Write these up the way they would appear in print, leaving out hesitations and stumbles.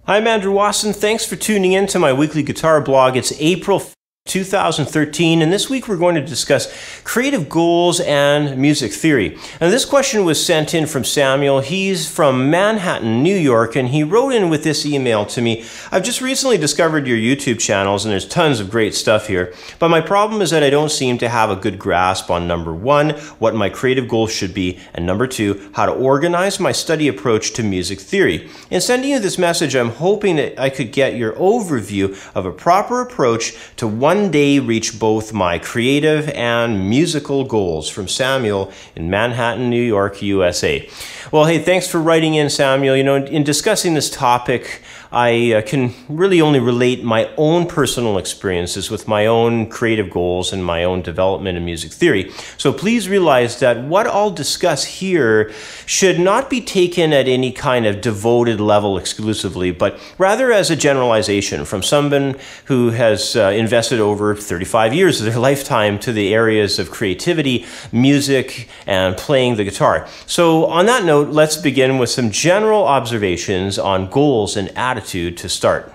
I'm Andrew Wasson. Thanks for tuning in to my weekly guitar blog. It's April 2013, and this week we're going to discuss creative goals and music theory. And this question was sent in from Samuel. He's from Manhattan, New York, and he wrote in with this email to me. I've just recently discovered your YouTube channels, and there's tons of great stuff here, but my problem is that I don't seem to have a good grasp on number one, what my creative goals should be, and number two, how to organize my study approach to music theory. In sending you this message, I'm hoping that I could get your overview of a proper approach to one day reach both my creative and musical goals. From Samuel in Manhattan, New York, USA. Well, hey, thanks for writing in, Samuel. You know, in discussing this topic, I can really only relate my own personal experiences with my own creative goals and my own development in music theory. So please realize that what I'll discuss here should not be taken at any kind of devoted level exclusively, but rather as a generalization from someone who has invested over 35 years of their lifetime to the areas of creativity, music, and playing the guitar. So on that note, let's begin with some general observations on goals and attitude to start.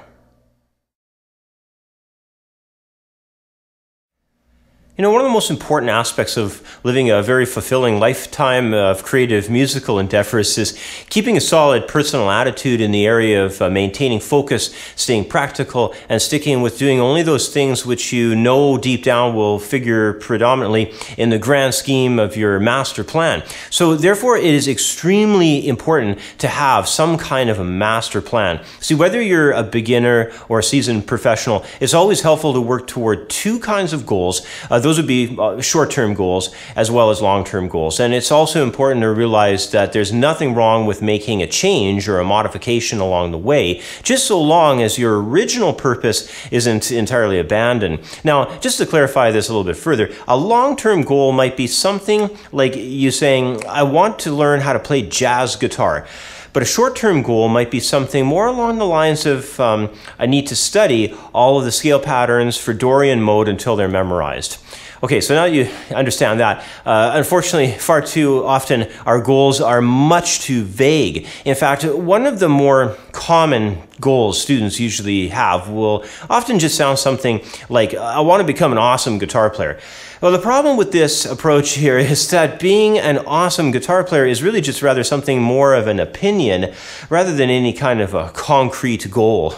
You know, one of the most important aspects of living a very fulfilling lifetime of creative musical endeavors is keeping a solid personal attitude in the area of maintaining focus, staying practical, and sticking with doing only those things which you know deep down will figure predominantly in the grand scheme of your master plan. So therefore, it is extremely important to have some kind of a master plan. See, whether you're a beginner or a seasoned professional, it's always helpful to work toward two kinds of goals. Those would be short-term goals as well as long-term goals. And it's also important to realize that there's nothing wrong with making a change or a modification along the way, just so long as your original purpose isn't entirely abandoned. Now, just to clarify this a little bit further, a long-term goal might be something like you saying, I want to learn how to play jazz guitar. But a short-term goal might be something more along the lines of, I need to study all of the scale patterns for Dorian mode until they're memorized. Okay, so now you understand that. Unfortunately, far too often, our goals are much too vague. In fact, one of the more common goals students usually have will often just sound something like, I want to become an awesome guitar player. Well, the problem with this approach here is that being an awesome guitar player is really just rather something more of an opinion rather than any kind of a concrete goal.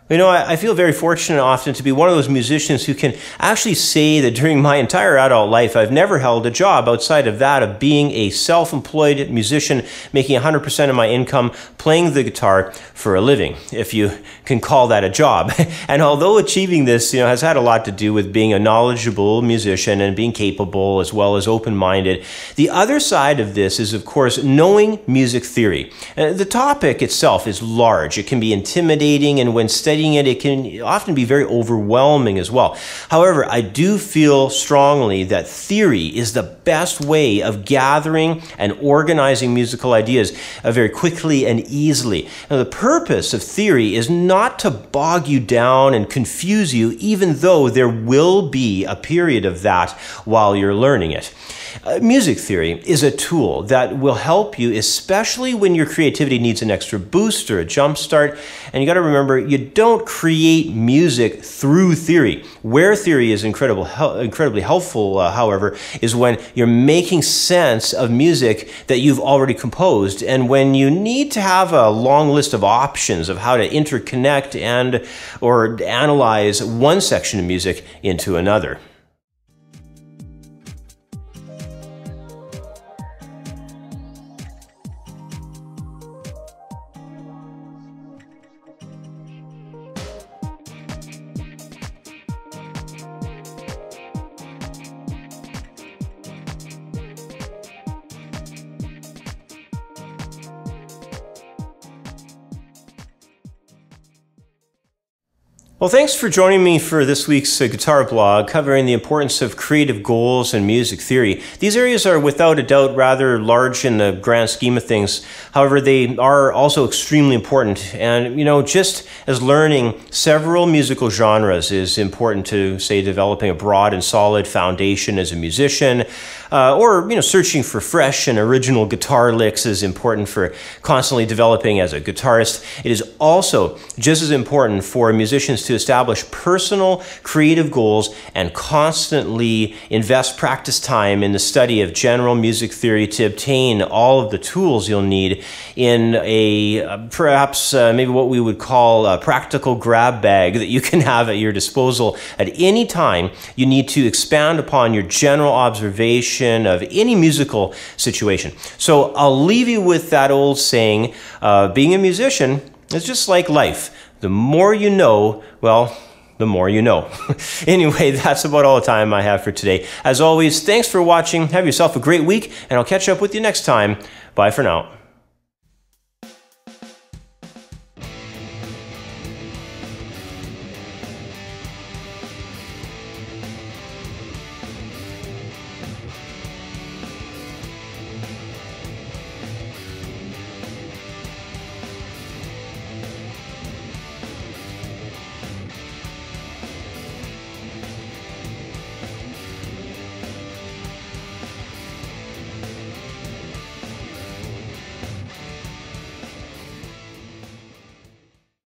You know, I feel very fortunate often to be one of those musicians who can actually say that during my entire adult life, I've never held a job outside of that of being a self-employed musician, making 100% of my income playing the guitar for a living, if you can call that a job. And although achieving this, you know, has had a lot to do with being a knowledgeable musician and being capable as well as open-minded, the other side of this is, of course, knowing music theory. The topic itself is large. It can be intimidating, and when studying it can often be very overwhelming as well. However, I do feel strongly that theory is the best way of gathering and organizing musical ideas very quickly and easily. Now, the purpose of theory is not to bog you down and confuse you, even though there will be a period of that while you're learning it. Music theory is a tool that will help you, especially when your creativity needs an extra boost or a jump start. And you got to remember, you don't create music through theory. Where theory is incredibly helpful, however, is when you're making sense of music that you've already composed, and when you need to have a long list of options of how to interconnect and or analyze one section of music into another. Well, thanks for joining me for this week's guitar blog covering the importance of creative goals and music theory. These areas are without a doubt rather large in the grand scheme of things. However, they are also extremely important. And, just as learning several musical genres is important to, say, developing a broad and solid foundation as a musician, or searching for fresh and original guitar licks is important for constantly developing as a guitarist, it is also just as important for musicians to establish personal creative goals and constantly invest practice time in the study of general music theory to obtain all of the tools you'll need in a perhaps maybe what we would call a practical grab bag that you can have at your disposal at any time you need to expand upon your general observation of any musical situation. So I'll leave you with that old saying, being a musician is just like life. The more you know, well, the more you know. Anyway, that's about all the time I have for today. As always, thanks for watching. Have yourself a great week, and I'll catch up with you next time. Bye for now.